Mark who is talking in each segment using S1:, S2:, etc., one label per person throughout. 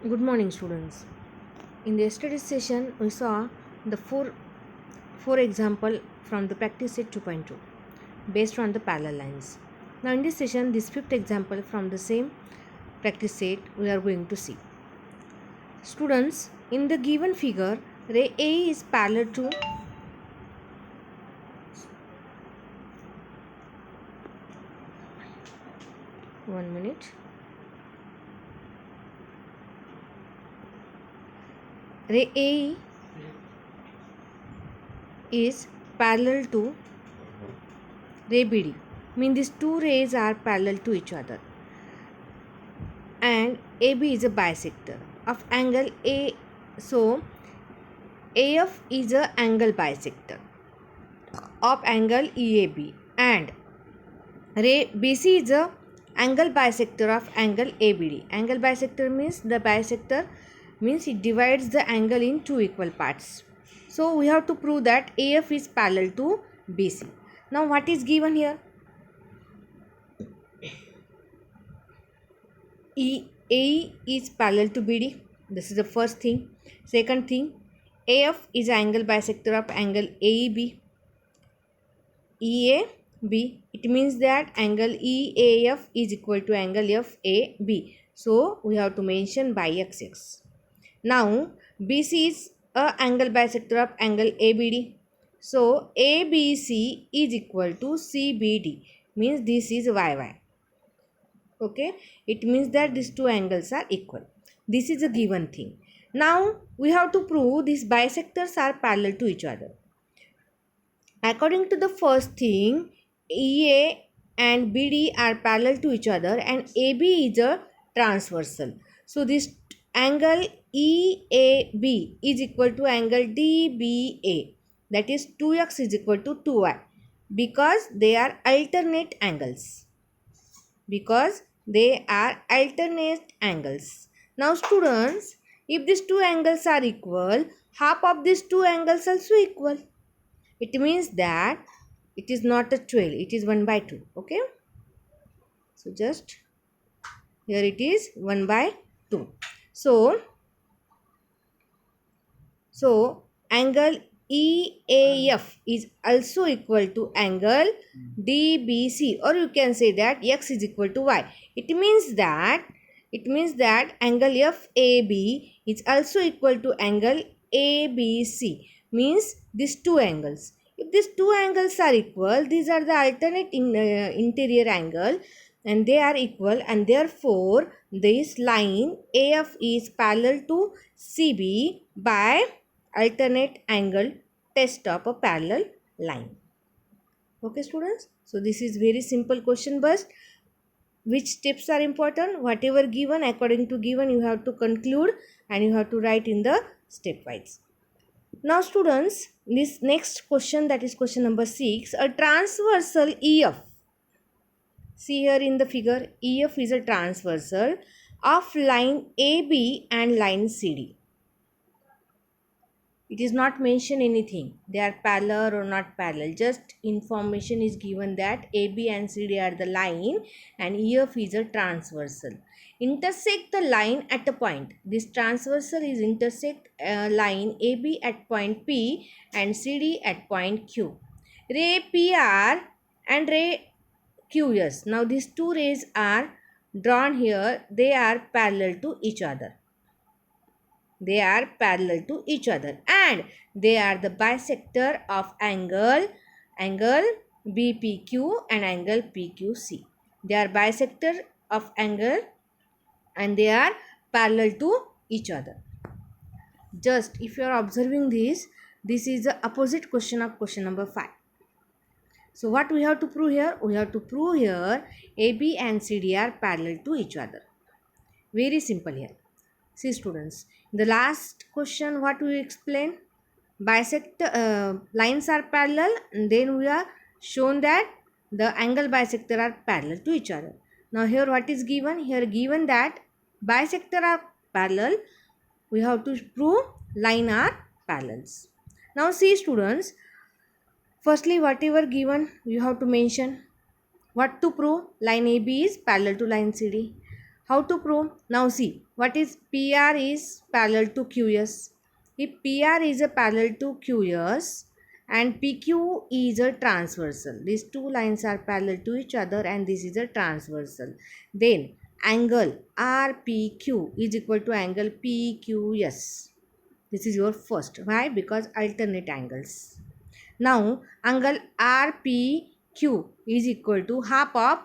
S1: Good morning, students. In the yesterday's session, we saw the four example from the practice set 2.2 based on the parallel lines. Now, in this session, this fifth example from the same practice set we are going to see. Students, in the given figure, ray A is parallel to 1 minute. Ray A is parallel to ray BD. Mean these two rays are parallel to each other, and AB is a bisector of angle A. So AF is a angle bisector of angle EAB, and ray BC is a angle bisector of angle ABD. Angle bisector means it divides the angle in two equal parts. So we have to prove that AF is parallel to BC. Now what is given here? AE is parallel to BD. This is the first thing. Second thing, AF is angle bisector of angle AEB. EAB, it means that angle EAF is equal to angle FAB. So we have to mention by XX. Now BC is a angle bisector of angle ABD. So ABC is equal to CBD, means this is YY. Okay, it means that these two angles are equal. This is a given thing. Now we have to prove these bisectors are parallel to each other. According to the first thing, EA and BD are parallel to each other, and AB is a transversal. So this angle EAB is equal to angle DBA, that is 2x is equal to 2y, because they are alternate angles. Now students, if these two angles are equal, half of these two angles also equal. It means that it is not a 12, it is 1 by 2. Okay, so just here it is 1 by 2. So angle EAF is also equal to angle DBC, or you can say that x is equal to y. It means that angle FAB is also equal to angle ABC, means these two angles. If these two angles are equal, these are the alternate interior angle, and they are equal, and therefore this line AF is parallel to CB by alternate angle test of a parallel line. Okay students, so this is very simple question, but which steps are important? Whatever given, according to given you have to conclude, and you have to write in the stepwise. Now students, this next question, that is question number 6, a transversal EF. See here in the figure, EF is a transversal of line AB and line CD. It is not mentioned anything, they are parallel or not parallel, just information is given that AB and CD are the line and EF is a transversal. Intersect the line at a point. This transversal is intersect line AB at point P and CD at point Q. Ray PR and ray QS. Now these two rays are drawn here, they are parallel to each other. They are parallel to each other, and they are the bisector of angle BPQ and angle PQC. They are bisector of angle and they are parallel to each other. Just if you are observing this is the opposite question of question number 5. So what we have to prove here? We have to prove here AB and CD are parallel to each other. Very simple here. See students, in the last question what we explained, bisector lines are parallel, and then we are shown that the angle bisector are parallel to each other. Now here what is given? Here given that bisector are parallel, we have to prove line are parallels. Now see students, firstly whatever given you have to mention. What to prove? Line AB is parallel to line CD. How to prove? Now see, what is PR is parallel to QS. If PR is a parallel to QS and PQ is a transversal, these two lines are parallel to each other and this is a transversal, then angle RPQ is equal to angle PQS. This is your first. Why? Because alternate angles. Now angle RPQ is equal to half of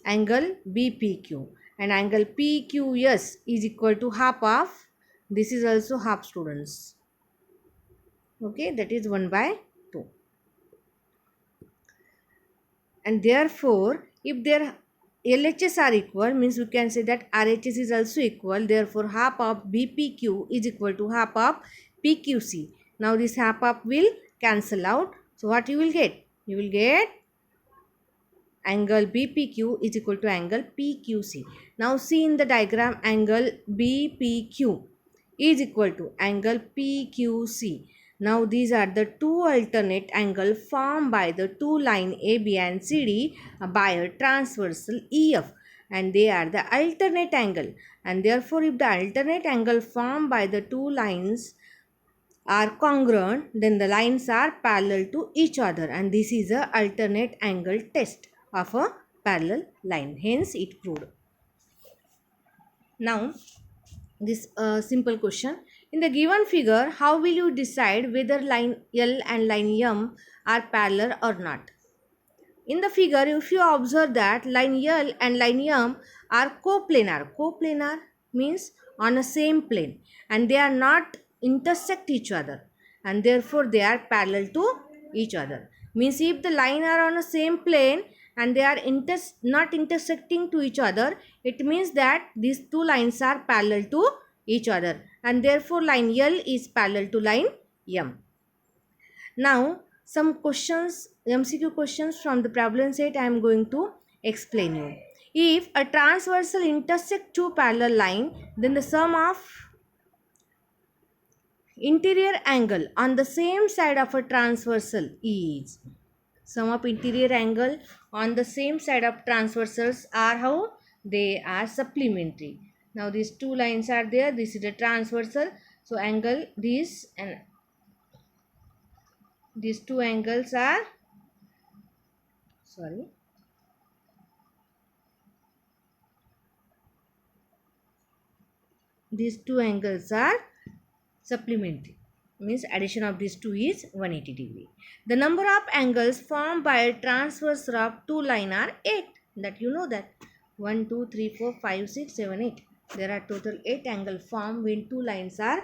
S1: angle BPQ and angle PQS is equal to half of, this is also half, students. Okay, that is 1 by 2. And therefore, if their LHS are equal, means we can say that RHS is also equal. Therefore, half of BPQ is equal to half of PQC. Now, this half of will cancel out. So, what you will get? You will get angle BPQ is equal to angle PQC. Now see in the diagram, angle BPQ is equal to angle PQC. Now these are the two alternate angle formed by the two line AB and CD by a transversal EF, and they are the alternate angle, and therefore if the alternate angle formed by the two lines are congruent, then the lines are parallel to each other, and this is a alternate angle test of a parallel line. Hence it proved. Now this simple question. In the given figure, how will you decide whether line L and line M are parallel or not? In the figure, if you observe that line L and line M are coplanar. Coplanar means on a same plane, and they are not intersect each other, and therefore they are parallel to each other. Means if the line are on a same plane and they are not intersecting to each other, it means that these two lines are parallel to each other, and therefore line L is parallel to line M. Now some questions, MCQ questions from the problem set I am going to explain you. If a transversal intersect two parallel line, then the sum of interior angle on the same side of a transversal is, sum of interior angle on the same side of transversals are how? They are supplementary. Now these two lines are there, this is a transversal, so angle this and these two angles are, sorry, these two angles are supplementary, means addition of these two is 180 degree. The number of angles formed by a transverse of two line are 8, that you know that 1 2 3 4 5 6 7 8. There are total 8 angle formed when two lines are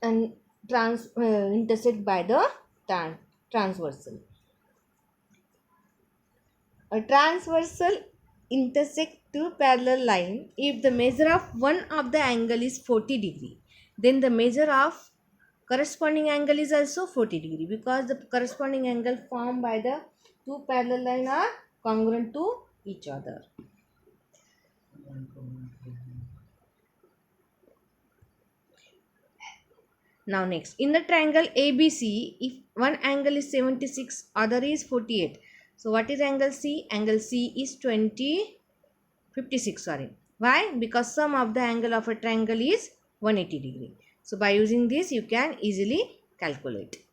S1: and intersect by the transversal. A transversal intersect two parallel line if the measure of one of the angle is 40 degree, then the measure of corresponding angle is also 40 degree, because the corresponding angle formed by the two parallel line are congruent to each other. Now next, in the triangle ABC, if one angle is 76, other is 48. So what is angle C? Angle C is 56, sorry. Why? Because sum of the angle of a triangle is 180 degree. So by using this, you can easily calculate.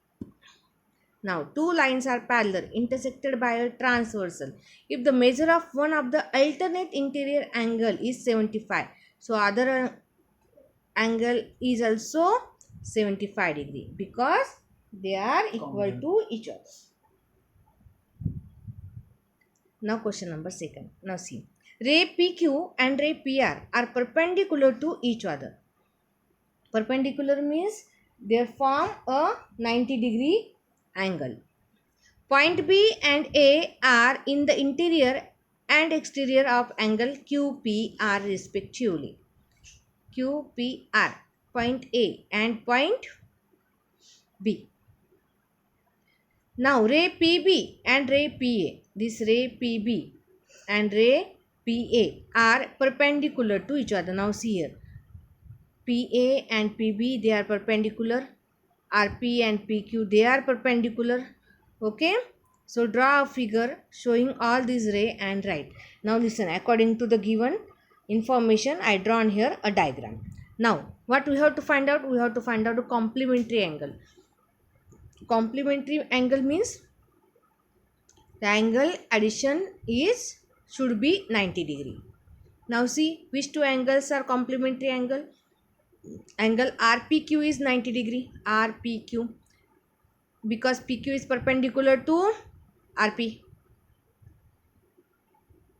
S1: Now two lines are parallel intersected by a transversal. If the measure of one of the alternate interior angle is 75, so other angle is also 75 degree, because they are equal to each other. Now question number 2. Now see, ray PQ and ray PR are perpendicular to each other. Perpendicular means they form a 90 degree angle. Point B and A are in the interior and exterior of angle QPR respectively. QPR, point A and point B. Now ray PB and ray PA, this ray PB and ray PA are perpendicular to each other. Now see here, PA and PB, they are perpendicular. RP and PQ, they are perpendicular. Okay, So draw a figure showing all these ray and write. Now listen, according to the given information, I drawn here a diagram. Now what we have to find out? We have to find out a complementary angle. Complementary angle means the angle addition should be 90 degree. Now see which two angles are complementary angle. Angle RPQ is 90 degree. RPQ, because PQ is perpendicular to RP.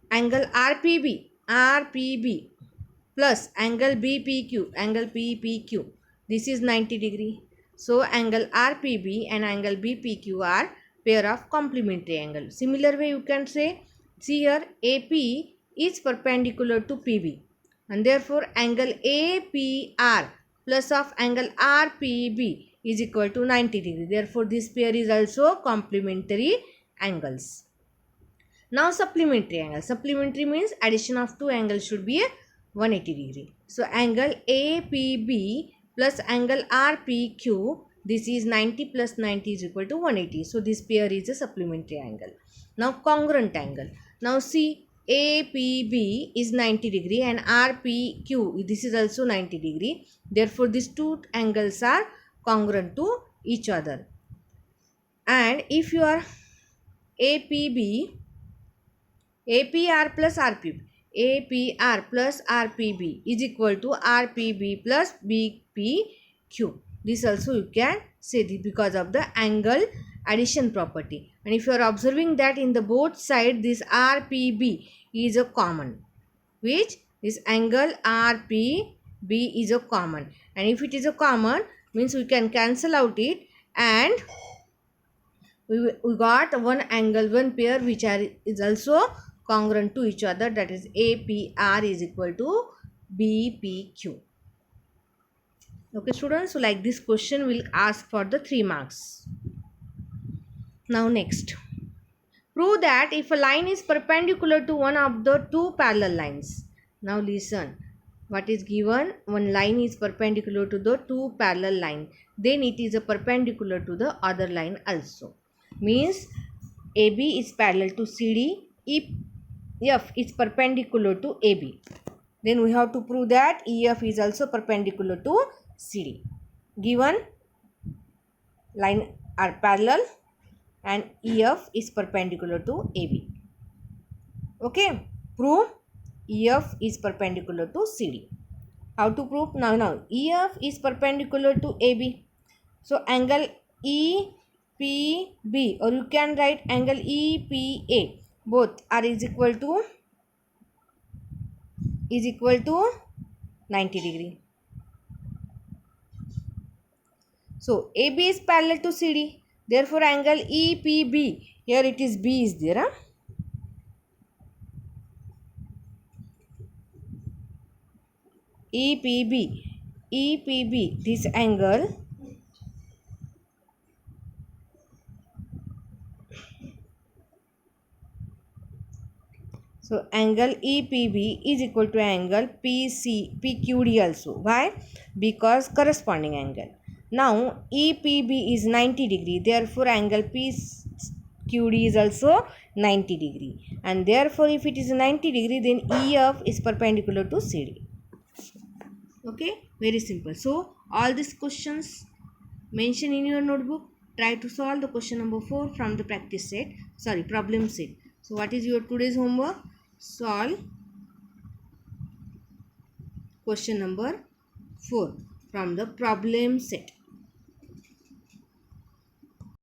S1: Angle RPB plus angle BPQ, angle PPQ, this is 90 degree. So angle RPB and angle BPQ are pair of complementary angle. Similar way you can say, see here AP is perpendicular to PB and therefore angle APR plus of angle RPB is equal to 90 degree. Therefore this pair is also complementary angles. Now supplementary angle. Supplementary means addition of two angles should be a 180 degree. So angle APB plus angle RPQ, this is 90 plus 90 is equal to 180. So this pair is a supplementary angle. Now congruent angle. Now see APB is 90 degree and RPQ, this is also 90 degree. Therefore these two angles are congruent to each other. And if your APR plus RPB is equal to RPB plus BPQ. This also you can say this because of the angle addition property. And if you are observing that in the both side this RPB is a common, which this angle RPB is a common. And if it is a common means we can cancel out it and we got one angle, one pair which is also congruent to each other, that is APR is equal to BPQ. Okay students, so like this question will ask for the 3 marks. Now next, prove that if a line is perpendicular to one of the two parallel lines. Now listen, what is given? One line is perpendicular to the two parallel line, then it is a perpendicular to the other line also. Means AB is parallel to CD, EF is perpendicular to AB. Then we have to prove that EF is also perpendicular to CD. Given line are parallel and EF is perpendicular to AB. Okay, prove EF is perpendicular to CD. How to prove? Now EF is perpendicular to AB. So angle EPB, or you can write angle EPA, both are is equal to 90 degree. So AB is parallel to CD, therefore angle EPB, here it is B is there. EPB, this angle so angle EPB is equal to angle PQD also. Why? Because corresponding angle. Now EPB is 90 degree, therefore angle PQD is also 90 degree, and therefore if it is 90 degree then EF is perpendicular to CD. Okay, very simple. So all these questions mentioned in your notebook, try to solve the question number 4 from the practice set, problem set. So what is your today's homework? Solve question number 4 from the problem set.